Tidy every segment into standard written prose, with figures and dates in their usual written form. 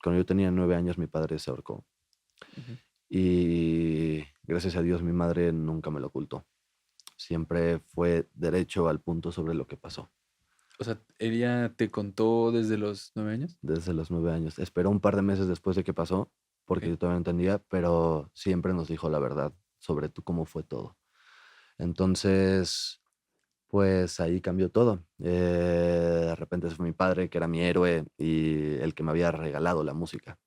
cuando yo tenía 9 años mi padre se ahorcó. Ujú. Y gracias a Dios mi madre nunca me lo ocultó. Siempre fue derecho al punto sobre lo que pasó. O sea, ¿ella te contó desde los 9 años? Desde los 9 años. Esperó un par de meses después de que pasó, porque Okey. yo todavía no entendía, pero siempre nos dijo la verdad sobre cómo fue todo. Entonces, pues ahí cambió todo. De repente fue mi padre, que era mi héroe y el que me había regalado la música,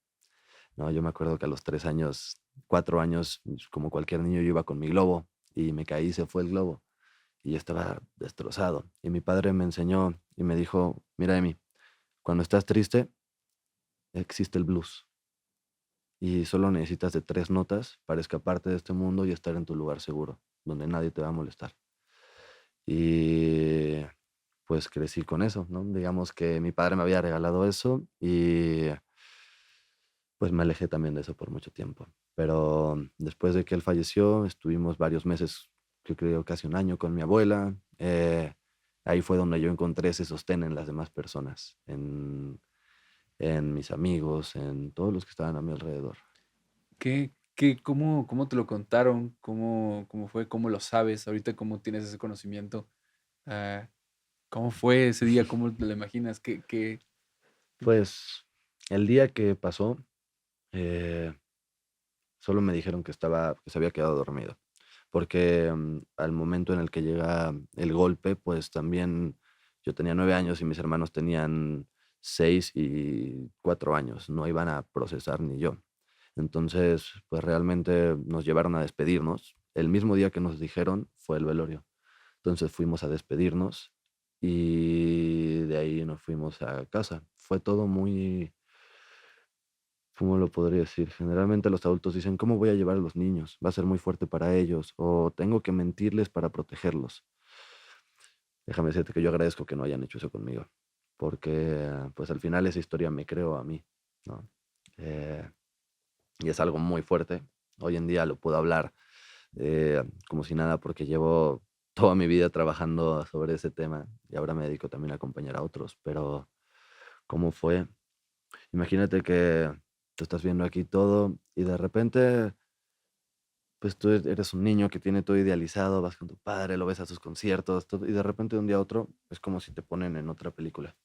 ¿no? Yo me acuerdo que a los 3 años, 4 años, como cualquier niño, yo iba con mi globo y me caí, se fue el globo y yo estaba destrozado. Y mi padre me enseñó y me dijo, mira, Emi, cuando estás triste, existe el blues y solo necesitas de 3 notas para escaparte de este mundo y estar en tu lugar seguro, donde nadie te va a molestar. Y pues crecí con eso, ¿no? Digamos que mi padre me había regalado eso y pues me alejé también de eso por mucho tiempo. Pero después de que él falleció, estuvimos varios meses, yo creo casi un año con mi abuela. Ahí fue donde yo encontré ese sostén en las demás personas, en mis amigos, en todos los que estaban a mi alrededor. ¿Cómo te lo contaron? ¿Cómo fue? ¿Cómo lo sabes? Ahorita, ¿cómo tienes ese conocimiento? Ah, ¿Cómo fue ese día? ¿Cómo te lo imaginas? ¿Qué? Pues el día que pasó, eh, solo me dijeron que se había quedado dormido, porque, al momento en el que llega el golpe, pues, también yo tenía 9 años y mis hermanos tenían 6 y 4 años, no iban a procesar ni yo. Entonces, pues, realmente nos llevaron a despedirnos. El mismo día que nos dijeron fue el velorio. Entonces, fuimos a despedirnos y de ahí nos fuimos a casa. Fue todo muy, ¿cómo lo podría decir? Generalmente los adultos dicen, ¿cómo voy a llevar a los niños? Va a ser muy fuerte para ellos o tengo que mentirles para protegerlos. Déjame decirte que yo agradezco que no hayan hecho eso conmigo, porque pues al final esa historia me creó a mí, ¿no? Eh, y es algo muy fuerte. Hoy en día lo puedo hablar como si nada porque llevo toda mi vida trabajando sobre ese tema y ahora me dedico también a acompañar a otros, pero ¿cómo fue? Imagínate que tú estás viendo aquí todo y de repente, pues tú eres un niño que tiene todo idealizado, vas con tu padre, lo ves a sus conciertos, todo, y de repente de un día a otro es como si te ponen en otra película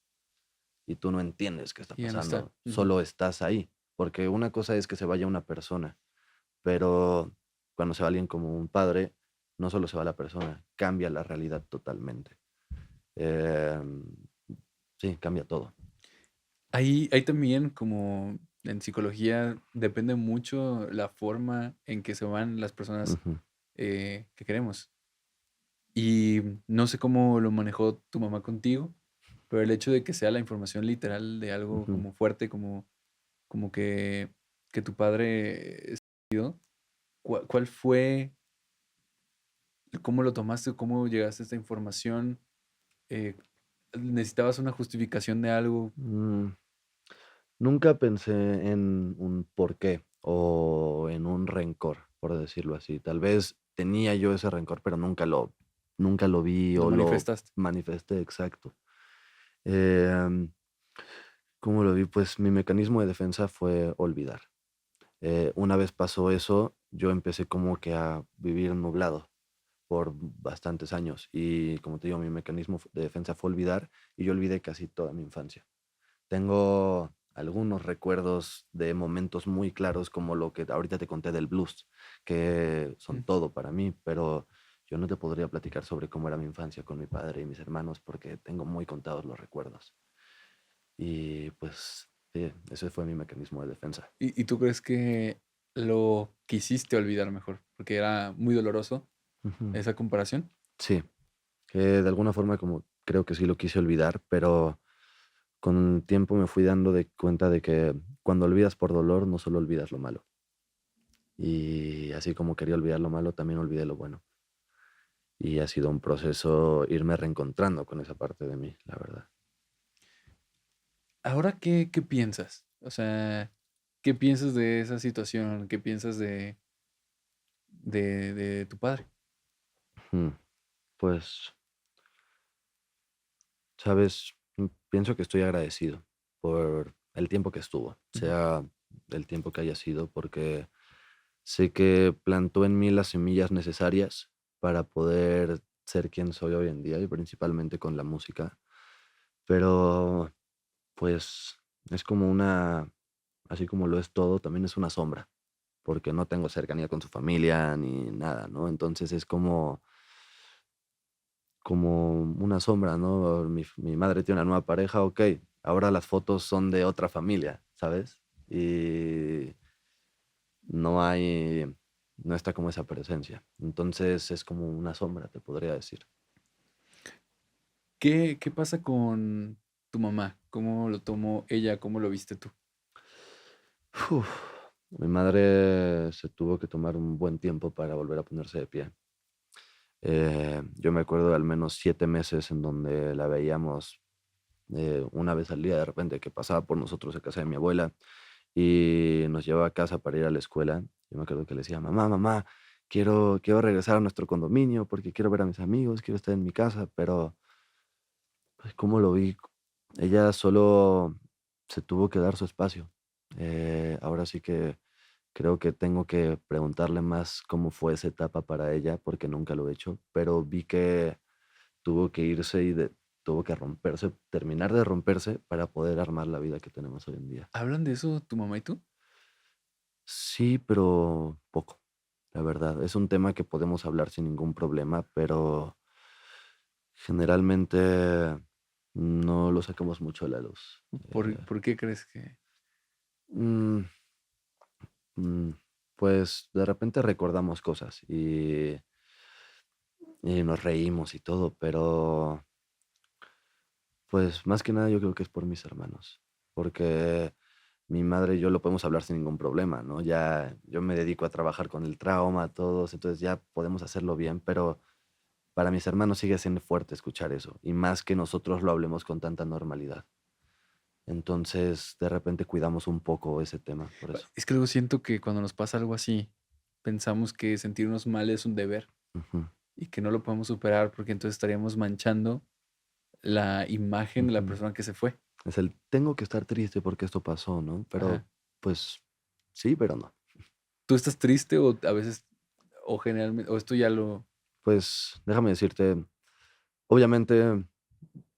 y tú no entiendes qué está Y ya no está. pasando, Ujú. solo estás ahí, porque una cosa es que se vaya una persona, pero cuando se va alguien como un padre, no solo se va la persona, cambia la realidad totalmente. Em, sí, cambia todo. Hay también como en psicología depende mucho la forma en que se van las personas, Ujú, que queremos. Y no sé cómo lo manejó tu mamá contigo, pero el hecho de que sea la información literal de algo ujú. como fuerte, como que tu padre dio, ¿cuál fue? ¿Cómo lo tomaste? ¿Cómo llegaste a esta información? Eh, ¿Necesitabas una justificación de algo? Mm, Nunca pensé en un porqué o en un rencor, por decirlo así. Tal vez tenía yo ese rencor, pero nunca lo vi ¿Lo o lo manifestaste? manifesté, exacto. Em, ¿Cómo lo vi? Pues mi mecanismo de defensa fue olvidar. Una vez pasó eso, yo empecé como que a vivir nublado por bastantes años y como te digo, mi mecanismo de defensa fue olvidar y yo olvidé casi toda mi infancia. Tengo algunos recuerdos de momentos muy claros, como lo que ahorita te conté del blues, que son Mm. todo para mí, pero yo no te podría platicar sobre cómo era mi infancia con mi padre y mis hermanos porque tengo muy contados los recuerdos. Y pues sí, ese fue mi mecanismo de defensa. ¿Y tú crees que lo quisiste olvidar mejor? Porque era muy doloroso Ujú. esa comparación. Sí, que de alguna forma como creo que sí lo quise olvidar, pero con el tiempo me fui dando de cuenta de que cuando olvidas por dolor, no solo olvidas lo malo. Y así como quería olvidar lo malo, también olvidé lo bueno. Y ha sido un proceso irme reencontrando con esa parte de mí, la verdad. Ahora, ¿qué piensas? O sea, ¿qué piensas de esa situación? ¿Qué piensas de tu padre? Mm, Pues, sabes, pienso que estoy agradecido por el tiempo que estuvo, Ujú. sea el tiempo que haya sido, porque sé que plantó en mí las semillas necesarias para poder ser quien soy hoy en día y principalmente con la música. Pero pues es como una, así como lo es todo, también es una sombra, porque no tengo cercanía con su familia ni nada, ¿no? Entonces es como una sombra, ¿no? Mi madre tiene una nueva pareja, ok, ahora las fotos son de otra familia, ¿sabes? Y no hay, no está como esa presencia. Entonces es como una sombra, te podría decir. ¿Qué pasa con tu mamá? ¿Cómo lo tomó ella? ¿Cómo lo viste tú? Uf, mi madre se tuvo que tomar un buen tiempo para volver a ponerse de pie. Yo me acuerdo de al menos 7 meses en donde la veíamos una vez al día de repente que pasaba por nosotros a casa de mi abuela y nos llevaba a casa para ir a la escuela. Yo me acuerdo que le decía, mamá, mamá, quiero regresar a nuestro condominio porque quiero ver a mis amigos, quiero estar en mi casa, pero pues, ¿cómo lo vi? Ella solo se tuvo que dar su espacio. Ahora sí que creo que tengo que preguntarle más cómo fue esa etapa para ella, porque nunca lo he hecho, pero vi que tuvo que irse tuvo que romperse, terminar de romperse para poder armar la vida que tenemos hoy en día. ¿Hablan de eso tu mamá y tú? Sí, pero poco, la verdad. Es un tema que podemos hablar sin ningún problema, pero generalmente no lo sacamos mucho a la luz. ¿Por qué crees que? Mm, mm, pues de repente recordamos cosas y nos reímos y todo, pero pues más que nada yo creo que es por mis hermanos, porque mi madre y yo lo podemos hablar sin ningún problema, ¿no? Ya yo me dedico a trabajar con el trauma, todos, entonces ya podemos hacerlo bien, pero para mis hermanos sigue siendo fuerte escuchar eso, y más que nosotros lo hablemos con tanta normalidad. Entonces, de repente cuidamos un poco ese tema, por eso. Es que luego siento que cuando nos pasa algo así, pensamos que sentirnos mal es un deber Ujú, y que no lo podemos superar porque entonces estaríamos manchando la imagen de la ujú. persona que se fue. Es el tengo que estar triste porque esto pasó, ¿no? Pero, Ajá. pues, sí, pero no. ¿Tú estás triste o a veces, o generalmente, o esto ya lo... Pues, déjame decirte, obviamente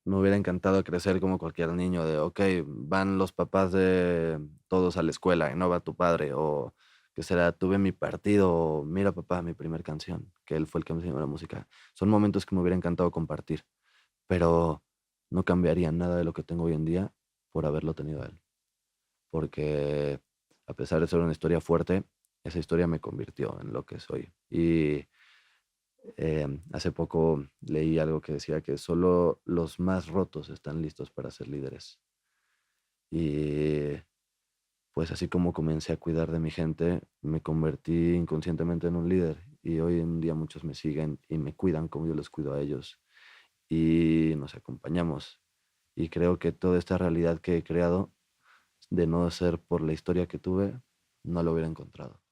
me hubiera encantado crecer como cualquier niño de, okey, van los papás de todos a la escuela y no va tu padre, o que será, tuve mi partido, o mira papá, mi primer canción, que él fue el que me enseñó la música. Son momentos que me hubiera encantado compartir, pero no cambiaría nada de lo que tengo hoy en día por haberlo tenido a él, porque a pesar de ser una historia fuerte, esa historia me convirtió en lo que soy. Y hace poco leí algo que decía que solo los más rotos están listos para ser líderes. Y pues así como comencé a cuidar de mi gente, me convertí inconscientemente en un líder. Y hoy en día muchos me siguen y me cuidan como yo los cuido a ellos. Y nos acompañamos. Y creo que toda esta realidad que he creado, de no ser por la historia que tuve, no lo hubiera encontrado.